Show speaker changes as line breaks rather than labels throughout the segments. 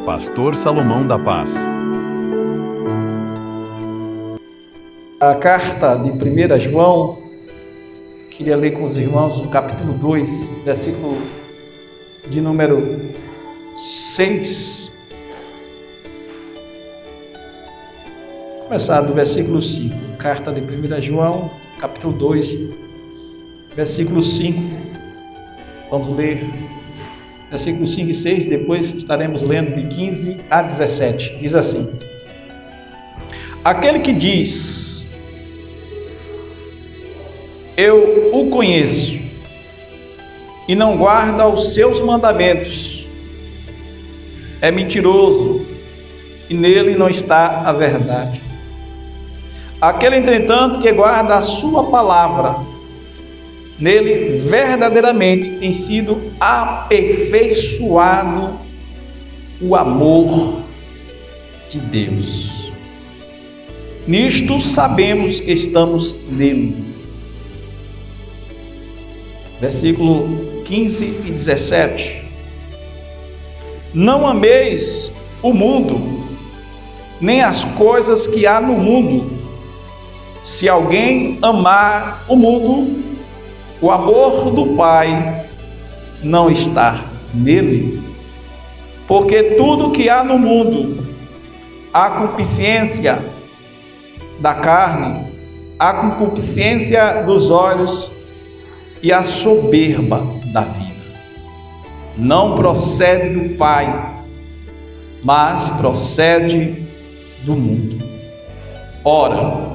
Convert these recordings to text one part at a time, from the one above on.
Pastor Salomão da Paz.
A carta de 1 João, queria ler com os irmãos no capítulo 2, versículo de número 6. Começar do versículo 5. Carta de 1 João, capítulo 2, versículo 5. Vamos ler versículos 5 e 6, depois estaremos lendo de 15 a 17. Diz assim: aquele que diz, eu o conheço, e não guarda os seus mandamentos, é mentiroso, e nele não está a verdade. Aquele, entretanto, que guarda a sua palavra, nele verdadeiramente tem sido aperfeiçoado o amor de Deus. Nisto sabemos que estamos nele. Versículo 15 e 17. Não ameis o mundo, nem as coisas que há no mundo. Se alguém amar o mundo, o amor do Pai não está nele. Porque tudo que há no mundo, a concupiscência da carne, a concupiscência dos olhos e a soberba da vida, não procede do Pai, mas procede do mundo. Ora,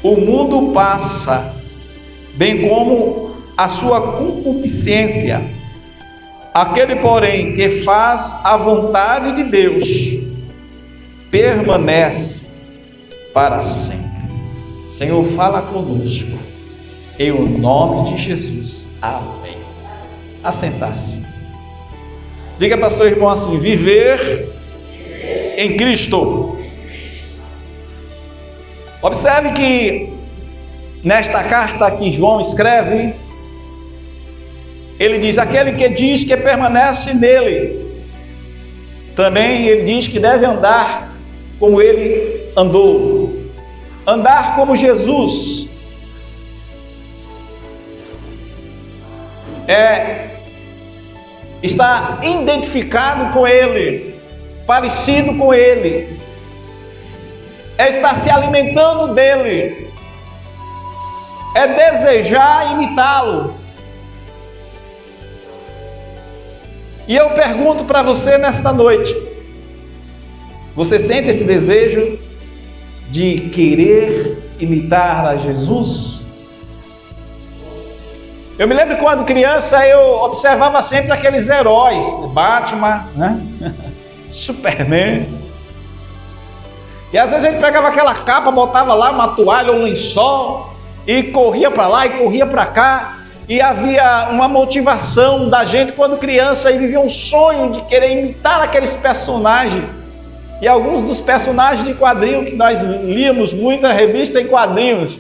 o mundo passa, bem como a sua concupiscência. Aquele, porém, que faz a vontade de Deus, permanece para sempre. Senhor, fala conosco, em o nome de Jesus. Amém. Assentar-se. Diga para seu irmão assim: viver em Cristo. Observe que nesta carta que João escreve, ele diz, aquele que diz que permanece nele, também ele diz que deve andar como ele andou, andar como Jesus, está identificado com ele, parecido com ele, está se alimentando dele, é desejar imitá-lo. E eu pergunto para você nesta noite, você sente esse desejo de querer imitar a Jesus? Eu me lembro quando criança eu observava sempre aqueles heróis, Batman, né? Superman. E às vezes a gente pegava aquela capa, botava lá uma toalha, um lençol, e corria para lá e corria para cá, e havia uma motivação da gente quando criança e vivia um sonho de querer imitar aqueles personagens. E alguns dos personagens de quadrinho que nós líamos muita revista em quadrinhos.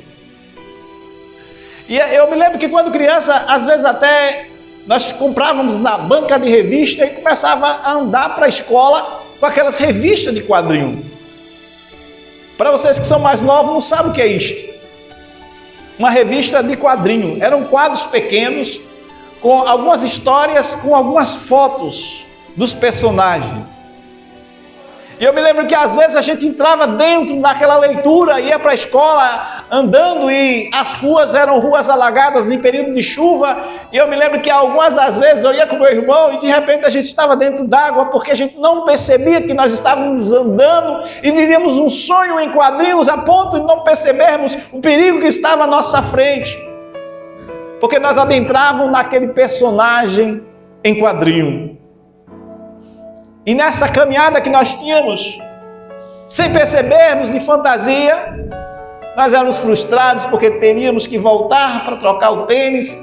E eu me lembro que quando criança, às vezes até nós comprávamos na banca de revista e começava a andar para a escola com aquelas revistas de quadrinho. Para vocês que são mais novos, não sabem o que é isto. Uma revista de quadrinho. Eram quadros pequenos, com algumas histórias, com algumas fotos dos personagens. E eu me lembro que às vezes a gente entrava dentro daquela leitura, ia para a escola andando e as ruas eram ruas alagadas em período de chuva. E eu me lembro que algumas das vezes eu ia com meu irmão e de repente a gente estava dentro d'água porque a gente não percebia que nós estávamos andando e vivíamos um sonho em quadrinhos a ponto de não percebermos o perigo que estava à nossa frente. Porque nós adentrávamos naquele personagem em quadrinho. E nessa caminhada que nós tínhamos, sem percebermos de fantasia, nós éramos frustrados porque teríamos que voltar para trocar o tênis,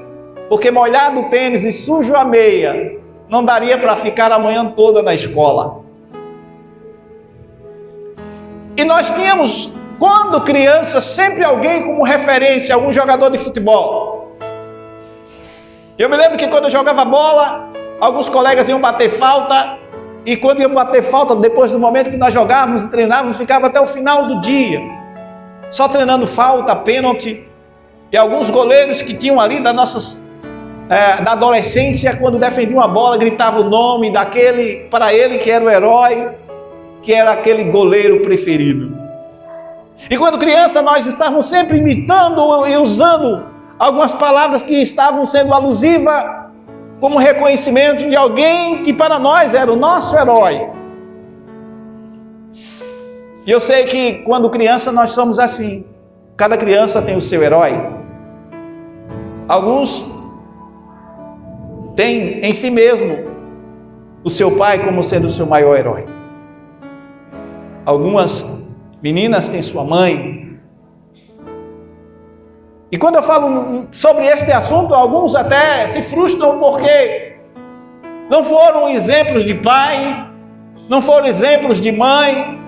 porque molhado o tênis e sujo a meia, não daria para ficar a manhã toda na escola. E nós tínhamos, quando criança, sempre alguém como referência, algum jogador de futebol. Eu me lembro que quando eu jogava bola, alguns colegas iam bater falta, e quando iam bater falta, depois do momento que nós jogávamos e treinávamos, ficava até o final do dia, só treinando falta, pênalti. E alguns goleiros que tinham ali da adolescência, quando defendiam a bola, gritavam o nome daquele, para ele que era o herói, que era aquele goleiro preferido. E quando criança, nós estávamos sempre imitando e usando algumas palavras que estavam sendo alusivas, como reconhecimento de alguém que para nós era o nosso herói. E eu sei que quando criança nós somos assim. Cada criança tem o seu herói. Alguns têm em si mesmo o seu pai como sendo o seu maior herói. Algumas meninas têm sua mãe. E quando eu falo sobre este assunto, alguns até se frustram porque não foram exemplos de pai, não foram exemplos de mãe.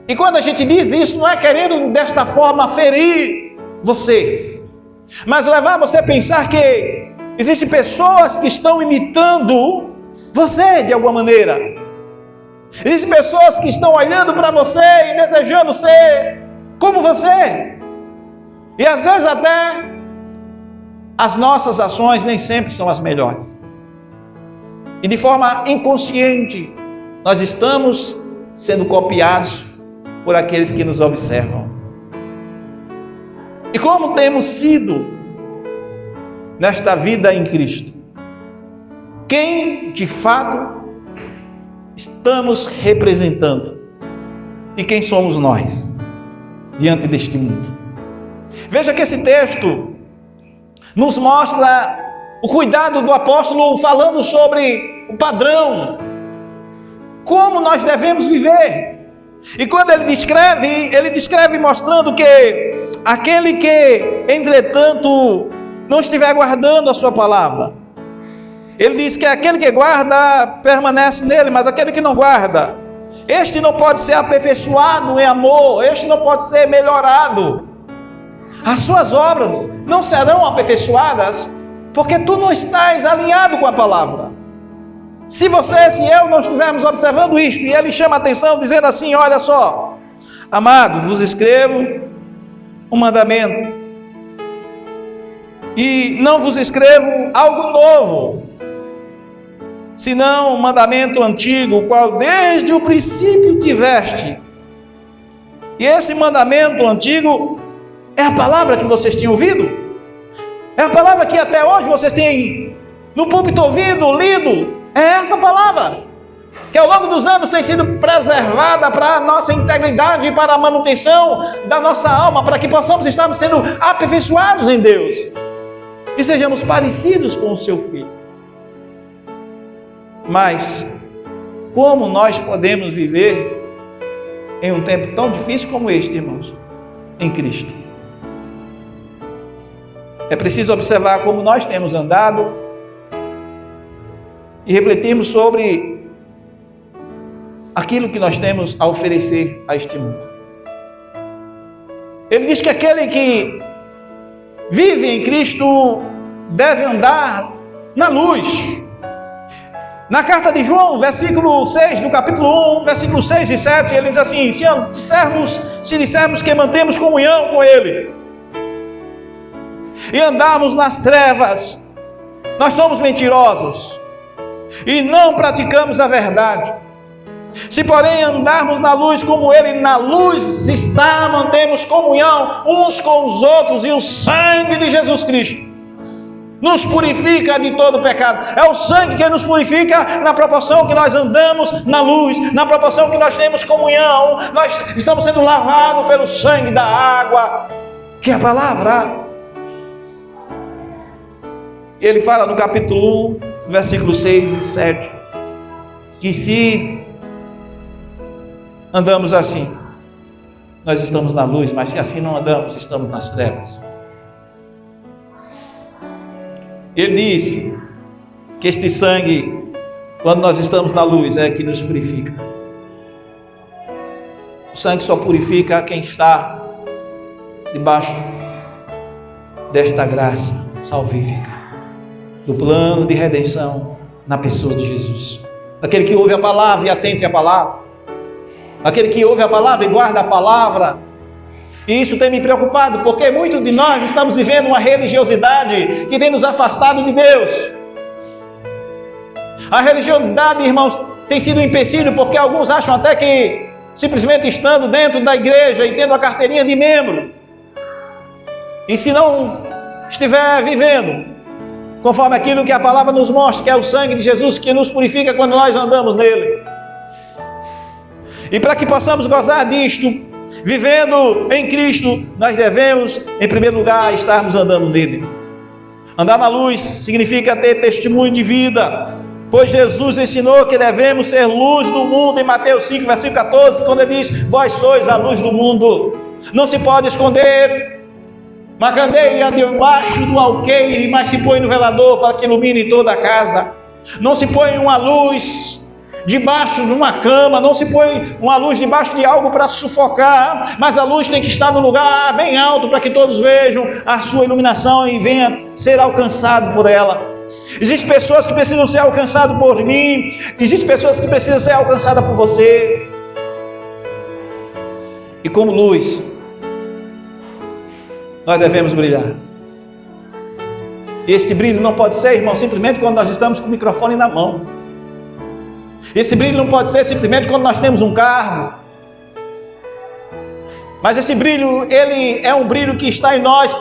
E quando a gente diz isso, não é querendo desta forma ferir você, mas levar você a pensar que existem pessoas que estão imitando você de alguma maneira. Existem pessoas que estão olhando para você e desejando ser como você. E às vezes até as nossas ações nem sempre são as melhores. E de forma inconsciente, nós estamos sendo copiados por aqueles que nos observam. E como temos sido nesta vida em Cristo? Quem de fato estamos representando? E quem somos nós diante deste mundo? Veja que esse texto nos mostra o cuidado do apóstolo falando sobre o padrão, como nós devemos viver. E quando ele descreve mostrando que aquele que, entretanto, não estiver guardando a sua palavra, ele diz que aquele que guarda permanece nele, mas aquele que não guarda, este não pode ser aperfeiçoado em amor, este não pode ser melhorado. As suas obras não serão aperfeiçoadas, porque tu não estás alinhado com a palavra. Se você, se eu não estivermos observando isto, e ele chama a atenção dizendo assim, olha só, amados, vos escrevo um mandamento, e não vos escrevo algo novo, senão um mandamento antigo, o qual desde o princípio tiveste. E esse mandamento antigo é a palavra que vocês tinham ouvido, é a palavra que até hoje vocês têm no púlpito ouvido, lido, é essa palavra, que ao longo dos anos tem sido preservada para a nossa integridade e para a manutenção da nossa alma, para que possamos estar sendo aperfeiçoados em Deus e sejamos parecidos com o seu Filho. Mas como nós podemos viver em um tempo tão difícil como este, irmãos, em Cristo? É preciso observar como nós temos andado e refletirmos sobre aquilo que nós temos a oferecer a este mundo. Ele diz que aquele que vive em Cristo deve andar na luz. Na carta de João, versículo 6 do capítulo 1, versículo 6 e 7, ele diz assim, se dissermos que mantemos comunhão com Ele e andarmos nas trevas, nós somos mentirosos e não praticamos a verdade. Se porém andarmos na luz como Ele na luz está, mantemos comunhão uns com os outros, e o sangue de Jesus Cristo nos purifica de todo pecado. É o sangue que nos purifica na proporção que nós andamos na luz, na proporção que nós temos comunhão, nós estamos sendo lavados pelo sangue da água, que é a palavra. E ele fala no capítulo 1, versículo 6 e 7, que se andamos assim, nós estamos na luz, mas se assim não andamos, estamos nas trevas. Ele disse que este sangue, quando nós estamos na luz, é que nos purifica. O sangue só purifica quem está debaixo desta graça salvífica, do plano de redenção na pessoa de Jesus. Aquele que ouve a palavra e atente à palavra. Aquele que ouve a palavra e guarda a palavra. E isso tem me preocupado, porque muitos de nós estamos vivendo uma religiosidade que tem nos afastado de Deus. A religiosidade, irmãos, tem sido um empecilho, porque alguns acham até que simplesmente estando dentro da igreja e tendo a carteirinha de membro, e se não estiver vivendo conforme aquilo que a palavra nos mostra, que é o sangue de Jesus que nos purifica quando nós andamos nele. E para que possamos gozar disto, vivendo em Cristo, nós devemos, em primeiro lugar, estarmos andando nele. Andar na luz significa ter testemunho de vida, pois Jesus ensinou que devemos ser luz do mundo, em Mateus 5, versículo 14, quando ele diz: vós sois a luz do mundo. Não se pode esconder uma candeia debaixo do alqueire, mas se põe no velador para que ilumine toda a casa. Não se põe uma luz debaixo de uma cama, não se põe uma luz debaixo de algo para sufocar, mas a luz tem que estar no lugar bem alto para que todos vejam a sua iluminação e venha ser alcançado por ela. Existem pessoas que precisam ser alcançadas por mim, existem pessoas que precisam ser alcançadas por você. E como luz, nós devemos brilhar. E este brilho não pode ser, irmão, simplesmente quando nós estamos com o microfone na mão. Esse brilho não pode ser simplesmente quando nós temos um cargo. Mas esse brilho, ele é um brilho que está em nós,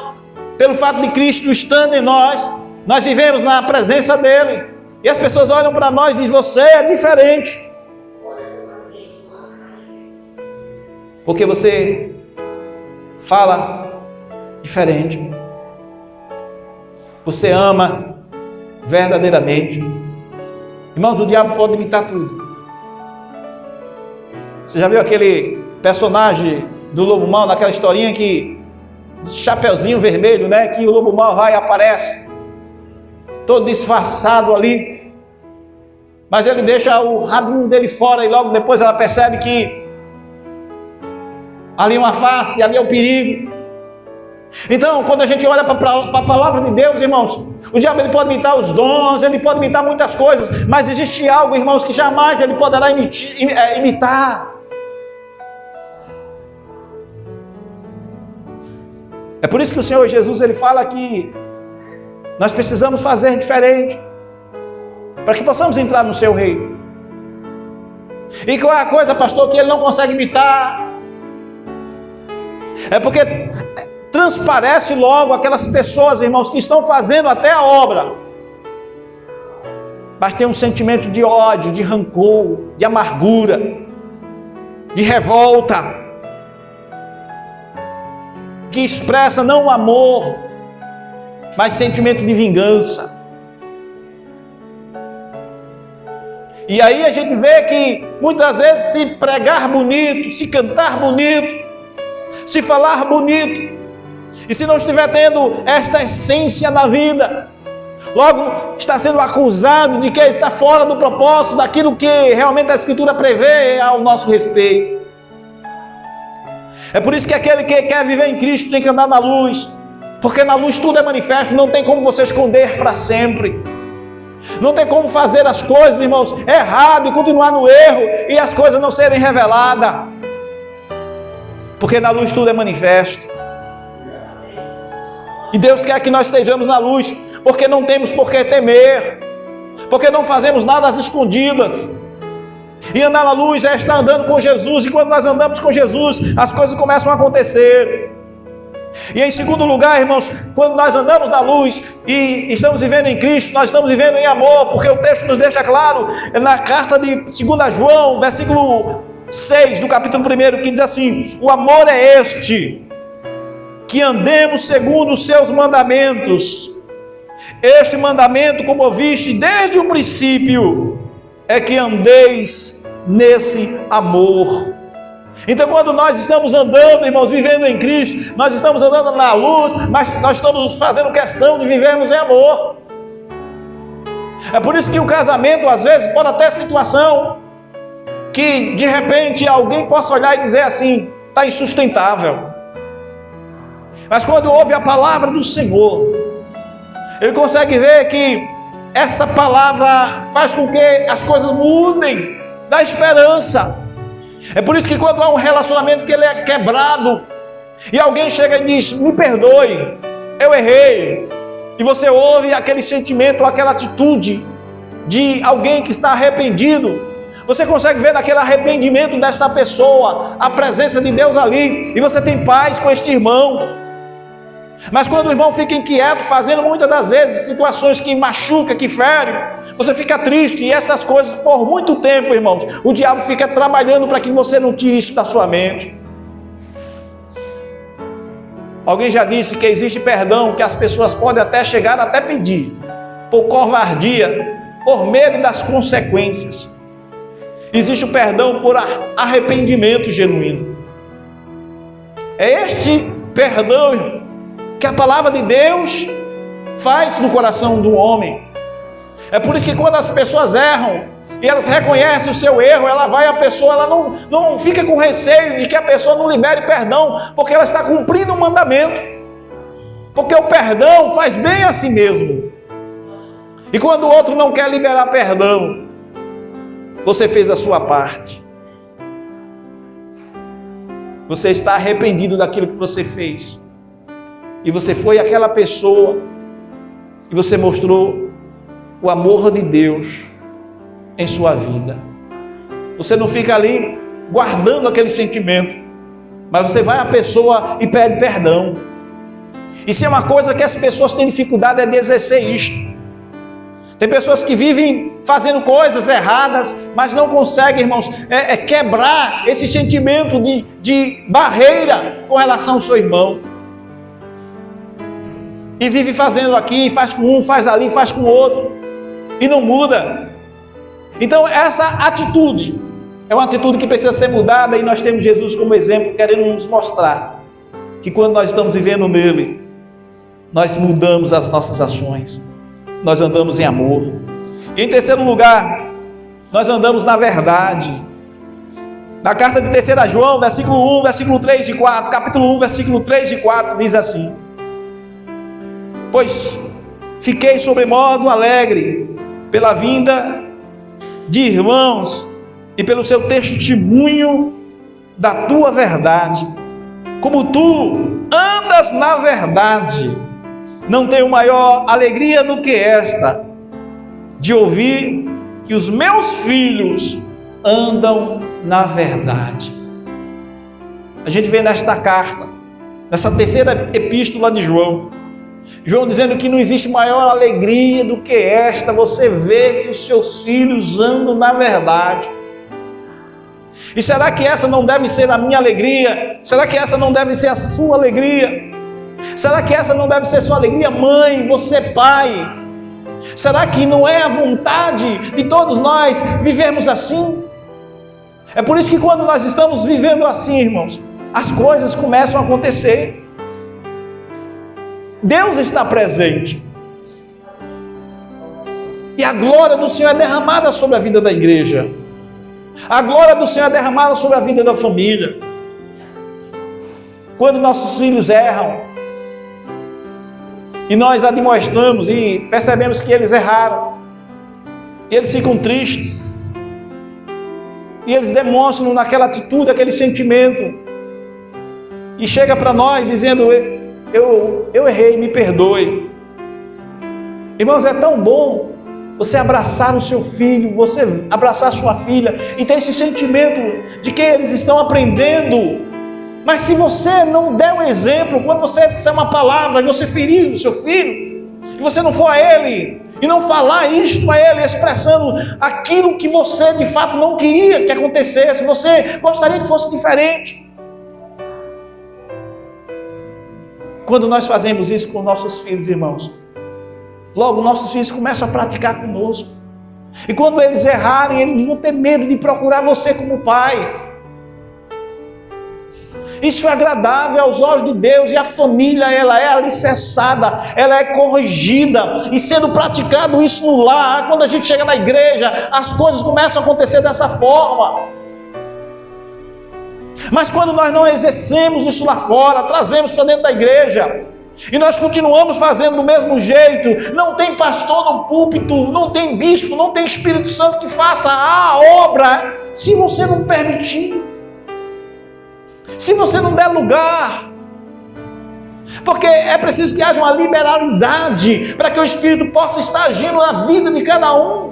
pelo fato de Cristo estando em nós, nós vivemos na presença dele. E as pessoas olham para nós e dizem: você é diferente. Porque você fala diferente. Você ama verdadeiramente. Irmãos, o diabo pode imitar tudo. Você já viu aquele personagem do lobo mau, naquela historinha que chapeuzinho vermelho, né? Que o lobo mau vai e aparece, todo disfarçado ali, mas ele deixa o rabinho dele fora e logo depois ela percebe que ali é uma face, ali é o perigo. Então, quando a gente olha para a palavra de Deus, irmãos, o diabo ele pode imitar os dons, ele pode imitar muitas coisas, mas existe algo, irmãos, que jamais ele poderá imitar. É por isso que o Senhor Jesus ele fala que nós precisamos fazer diferente, para que possamos entrar no seu reino. E qual é a coisa, pastor, que ele não consegue imitar? É porque transparece logo aquelas pessoas, irmãos, que estão fazendo até a obra, mas tem um sentimento de ódio, de rancor, de amargura, de revolta, que expressa não o amor, mas sentimento de vingança. E aí a gente vê que muitas vezes se pregar bonito, se cantar bonito, se falar bonito, e se não estiver tendo esta essência na vida, logo está sendo acusado de que está fora do propósito, daquilo que realmente a Escritura prevê ao nosso respeito. É por isso que aquele que quer viver em Cristo tem que andar na luz, porque na luz tudo é manifesto, não tem como você esconder para sempre. Não tem como fazer as coisas, irmãos, errado e continuar no erro e as coisas não serem reveladas, porque na luz tudo é manifesto. E Deus quer que nós estejamos na luz, porque não temos por que temer, porque não fazemos nada às escondidas. E andar na luz é estar andando com Jesus, e quando nós andamos com Jesus, as coisas começam a acontecer. E em segundo lugar, irmãos, quando nós andamos na luz e estamos vivendo em Cristo, nós estamos vivendo em amor, porque o texto nos deixa claro, na carta de 2 João, versículo 6 do capítulo 1, que diz assim: o amor é este, que andemos segundo os seus mandamentos. Este mandamento, como ouviste desde o princípio, é que andeis nesse amor. Então, quando nós estamos andando, irmãos, vivendo em Cristo, nós estamos andando na luz, mas nós estamos fazendo questão de vivermos em amor. É por isso que o casamento, às vezes, pode até situação que de repente alguém possa olhar e dizer assim: está insustentável. Mas quando ouve a palavra do Senhor, ele consegue ver que essa palavra faz com que as coisas mudem, dá esperança. É por isso que quando há um relacionamento que ele é quebrado, e alguém chega e diz: me perdoe, eu errei, e você ouve aquele sentimento, aquela atitude de alguém que está arrependido, você consegue ver naquele arrependimento desta pessoa a presença de Deus ali, e você tem paz com este irmão. Mas quando o irmão fica inquieto, fazendo muitas das vezes situações que machucam, que ferem, você fica triste, e essas coisas por muito tempo, irmãos, o diabo fica trabalhando para que você não tire isso da sua mente. Alguém já disse que existe perdão que as pessoas podem até chegar até pedir, por covardia, por medo das consequências. Existe o perdão por arrependimento genuíno. É este perdão, irmão, que a palavra de Deus faz no coração do homem. É por isso que quando as pessoas erram e elas reconhecem o seu erro, a pessoa não fica com receio de que a pessoa não libere perdão, porque ela está cumprindo o mandamento. Porque o perdão faz bem a si mesmo. E quando o outro não quer liberar perdão, você fez a sua parte. Você está arrependido daquilo que você fez. E você foi aquela pessoa, e você mostrou o amor de Deus em sua vida. Você não fica ali guardando aquele sentimento, mas você vai à pessoa e pede perdão. Isso é uma coisa que as pessoas têm dificuldade de exercer isto. Tem pessoas que vivem fazendo coisas erradas, mas não conseguem, irmãos, quebrar esse sentimento de barreira com relação ao seu irmão. E vive fazendo aqui, faz com um, faz ali, faz com o outro, e não muda. Então essa atitude é uma atitude que precisa ser mudada, e nós temos Jesus como exemplo, querendo nos mostrar que quando nós estamos vivendo nele, nós mudamos as nossas ações, nós andamos em amor. E em terceiro lugar, nós andamos na verdade. Na carta de 3 João, versículo 1, versículo 3 e 4, capítulo 1, versículo 3 e 4, diz assim: pois fiquei sobremodo alegre pela vinda de irmãos e pelo seu testemunho da tua verdade. Como tu andas na verdade, não tenho maior alegria do que esta, de ouvir que os meus filhos andam na verdade. A gente vê nesta carta, nessa terceira epístola de João dizendo que não existe maior alegria do que esta, você vê que os seus filhos andam na verdade. E será que essa não deve ser a minha alegria? Será que essa não deve ser a sua alegria? Será que essa não deve ser a sua alegria, mãe, você pai? Será que não é a vontade de todos nós vivermos assim? É por isso que quando nós estamos vivendo assim, irmãos, as coisas começam a acontecer. Deus está presente. E a glória do Senhor é derramada sobre a vida da igreja. A glória do Senhor é derramada sobre a vida da família. Quando nossos filhos erram, e nós admoestamos e percebemos que eles erraram, e eles ficam tristes, e eles demonstram naquela atitude, aquele sentimento, e chega para nós dizendo: eu errei, me perdoe. Irmãos, é tão bom você abraçar o seu filho, você abraçar a sua filha, e ter esse sentimento de que eles estão aprendendo. Mas se você não der o exemplo, quando você disser uma palavra e você ferir o seu filho, e você não for a ele, e não falar isto a ele, expressando aquilo que você de fato não queria que acontecesse, você gostaria que fosse diferente. Quando nós fazemos isso com nossos filhos, irmãos, logo nossos filhos começam a praticar conosco. E quando eles errarem, eles vão ter medo de procurar você como pai. Isso é agradável aos olhos de Deus, e a família, ela é alicerçada, ela é corrigida, e sendo praticado isso no lar, quando a gente chega na igreja, as coisas começam a acontecer dessa forma. Mas quando nós não exercemos isso lá fora, trazemos para dentro da igreja, e nós continuamos fazendo do mesmo jeito, não tem pastor no púlpito, não tem bispo, não tem Espírito Santo que faça a obra, se você não permitir, se você não der lugar, porque é preciso que haja uma liberalidade para que o Espírito possa estar agindo na vida de cada um.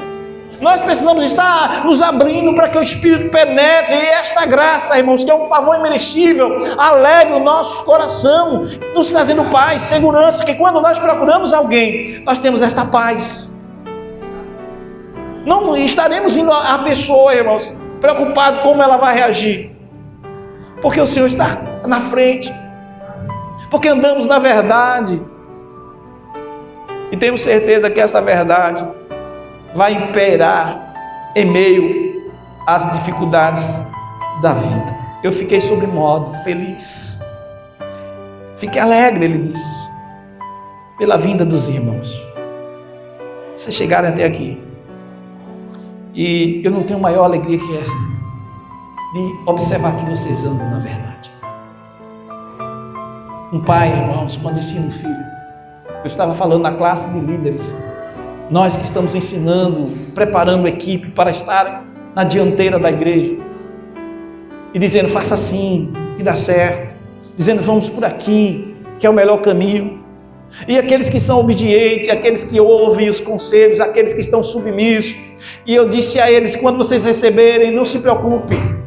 Nós precisamos estar nos abrindo para que o Espírito penetre, e esta graça, irmãos, que é um favor imerecível, alegre o nosso coração, nos trazendo paz, segurança, que quando nós procuramos alguém, nós temos esta paz. Não estaremos indo à pessoa, irmãos, preocupados como ela vai reagir, porque o Senhor está na frente, porque andamos na verdade, e temos certeza que esta verdade vai imperar em meio às dificuldades da vida. Eu fiquei sobremodo feliz, fiquei alegre, ele disse, pela vinda dos irmãos. Vocês chegaram até aqui, e eu não tenho maior alegria que esta, de observar que vocês andam na verdade. Um pai, irmãos, quando ensina um filho, eu estava falando na classe de líderes, nós que estamos ensinando, preparando a equipe para estar na dianteira da igreja, e dizendo, faça assim, que dá certo, dizendo, vamos por aqui, que é o melhor caminho, e aqueles que são obedientes, aqueles que ouvem os conselhos, aqueles que estão submissos, e eu disse a eles, quando vocês receberem, não se preocupem,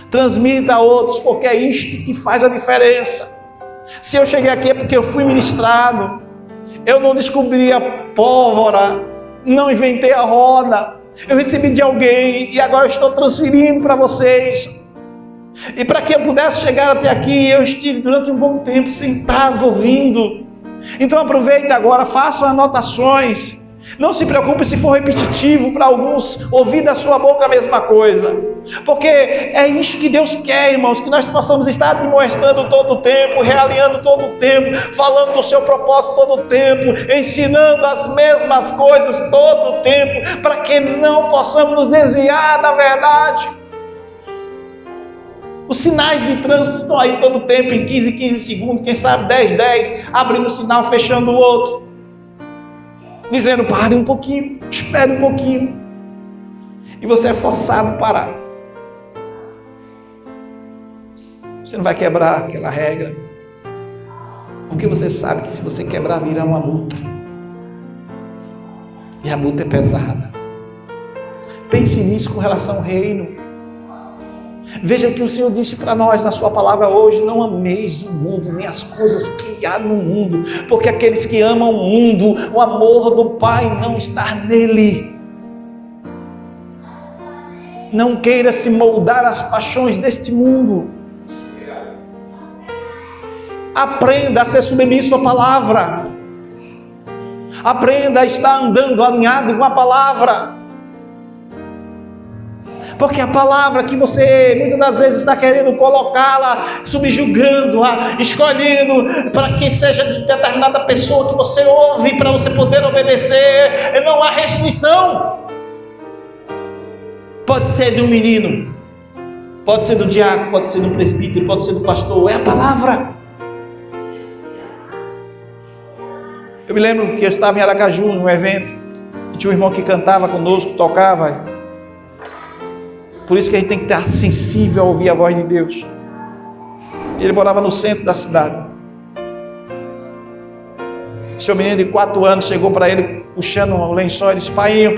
transmita a outros, porque é isto que faz a diferença. Se eu cheguei aqui é porque eu fui ministrado, eu não descobri a pólvora, não inventei a roda, eu recebi de alguém e agora eu estou transferindo para vocês. E para que eu pudesse chegar até aqui, eu estive durante um bom tempo sentado, ouvindo. Então aproveita agora, façam anotações. Não se preocupe se for repetitivo para alguns ouvir da sua boca a mesma coisa, porque é isso que Deus quer, irmãos, que nós possamos estar demonstrando todo o tempo, realinhando todo o tempo, falando do seu propósito todo o tempo, ensinando as mesmas coisas todo o tempo, para que não possamos nos desviar da verdade. Os sinais de trânsito estão aí todo o tempo, em 15 segundos, quem sabe 10, abrindo um sinal, fechando o outro, dizendo, pare um pouquinho, espere um pouquinho, e você é forçado a parar. Você não vai quebrar aquela regra, porque você sabe que se você quebrar, virá uma multa, e a multa é pesada. Pense nisso com relação ao reino. Veja que o Senhor disse para nós na sua palavra hoje, não ameis o mundo, nem as coisas que há no mundo, porque aqueles que amam o mundo, o amor do Pai não está nele. Não queira se moldar às paixões deste mundo. Aprenda a ser submisso à palavra. Aprenda a estar andando alinhado com a palavra. Porque a palavra que você muitas das vezes está querendo colocá-la, subjugando-a, escolhendo para que seja de determinada pessoa que você ouve, para você poder obedecer, não há restrição. Pode ser de um menino, pode ser do diácono, pode ser do presbítero, pode ser do pastor, é a palavra. Eu me lembro que eu estava em Aracaju, num evento, e tinha um irmão que cantava conosco, tocava. Por isso que a gente tem que estar sensível a ouvir a voz de Deus. Ele morava no centro da cidade. Seu menino de 4 anos chegou para ele, puxando o lençol, e disse, painho.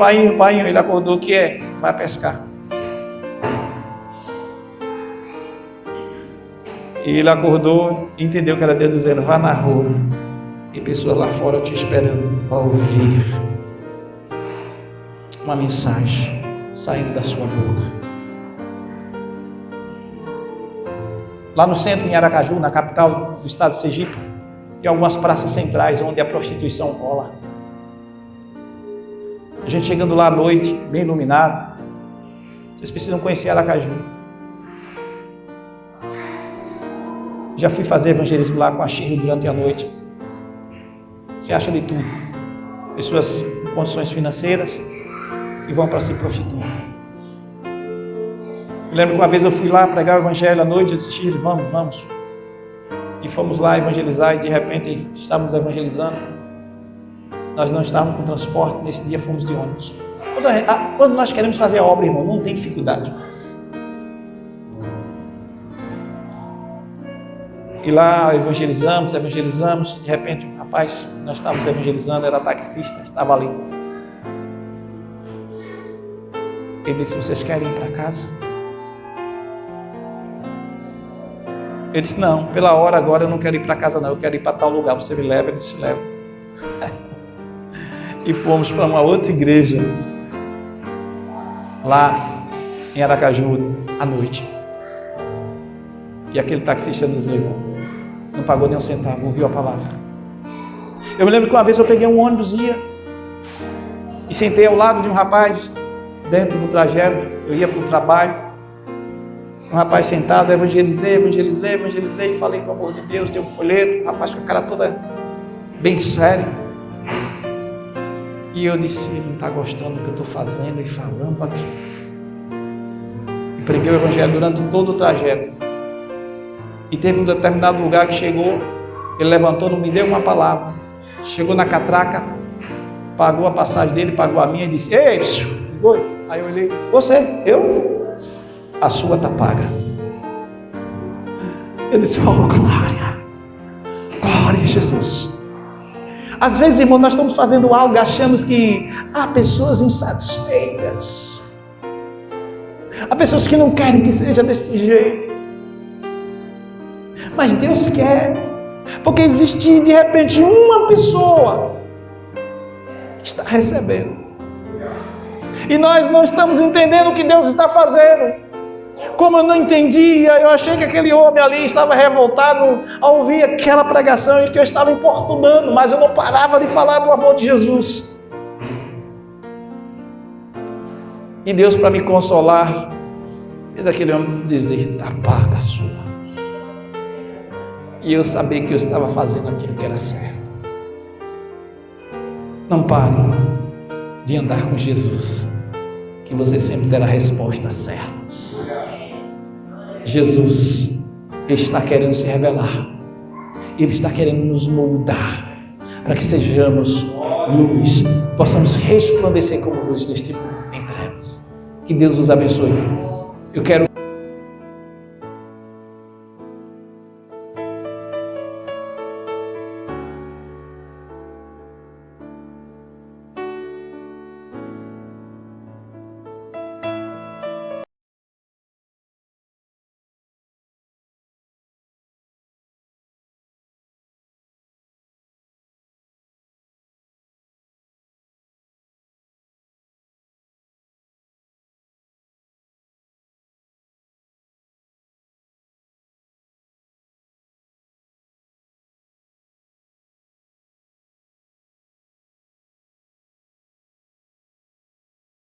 Ele acordou, o que é? Vai pescar. E ele acordou e entendeu que era Deus dizendo, vá na rua, e pessoas lá fora te esperando para ouvir uma mensagem saindo da sua boca. Lá no centro, em Aracaju, na capital do estado de Sergipe, tem algumas praças centrais onde a prostituição rola. A gente chegando lá à noite, bem iluminado. Vocês precisam conhecer Aracaju. Já fui fazer evangelismo lá com a Shirley durante a noite. Você acha de tudo. Pessoas com condições financeiras que vão para se prostituir. Eu lembro que uma vez eu fui lá pregar o evangelho à noite, eu disse, Chile, vamos. E fomos lá evangelizar e de repente estávamos evangelizando. Nós não estávamos com transporte, nesse dia fomos de ônibus. Quando nós queremos fazer a obra, irmão, não tem dificuldade. E lá evangelizamos, de repente um rapaz, nós estávamos evangelizando, era taxista, estava ali. Ele disse, vocês querem ir para casa? Eu disse, não, pela hora agora eu não quero ir para casa não, eu quero ir para tal lugar, você me leva? Ele disse, leva. E fomos para uma outra igreja, lá em Aracaju, à noite. E aquele taxista nos levou. Não pagou nem um centavo, ouviu a palavra. Eu me lembro que uma vez eu peguei um ônibus e sentei ao lado de um rapaz, dentro do trajeto, eu ia para o trabalho. Um rapaz sentado, evangelizei, falei do amor de Deus, dei um folheto, um rapaz com a cara toda bem séria. E eu disse, ele não está gostando do que eu estou fazendo e falando aqui. E preguei o evangelho durante todo o trajeto. E teve um determinado lugar que chegou, ele levantou, não me deu uma palavra. Chegou na catraca, pagou a passagem dele, pagou a minha e disse, ei, ligou. Aí eu olhei, você, eu? A sua está paga. Eu disse, oh, glória a Jesus. Às vezes, irmão, nós estamos fazendo algo e achamos que há pessoas insatisfeitas. Há pessoas que não querem que seja desse jeito. Mas Deus quer. Porque existe, de repente, uma pessoa que está recebendo. E nós não estamos entendendo o que Deus está fazendo. Como eu não entendia, eu achei que aquele homem ali estava revoltado ao ouvir aquela pregação e que eu estava importunando, mas eu não parava de falar do amor de Jesus. E Deus, para me consolar, fez aquele homem dizer, está paga a sua. E eu sabia que eu estava fazendo aquilo que era certo. Não pare de andar com Jesus, que você sempre terá respostas certas. Jesus está querendo se revelar. Ele está querendo nos moldar para que sejamos luz, possamos resplandecer como luz neste mundo em trevas. Que Deus nos abençoe. Eu quero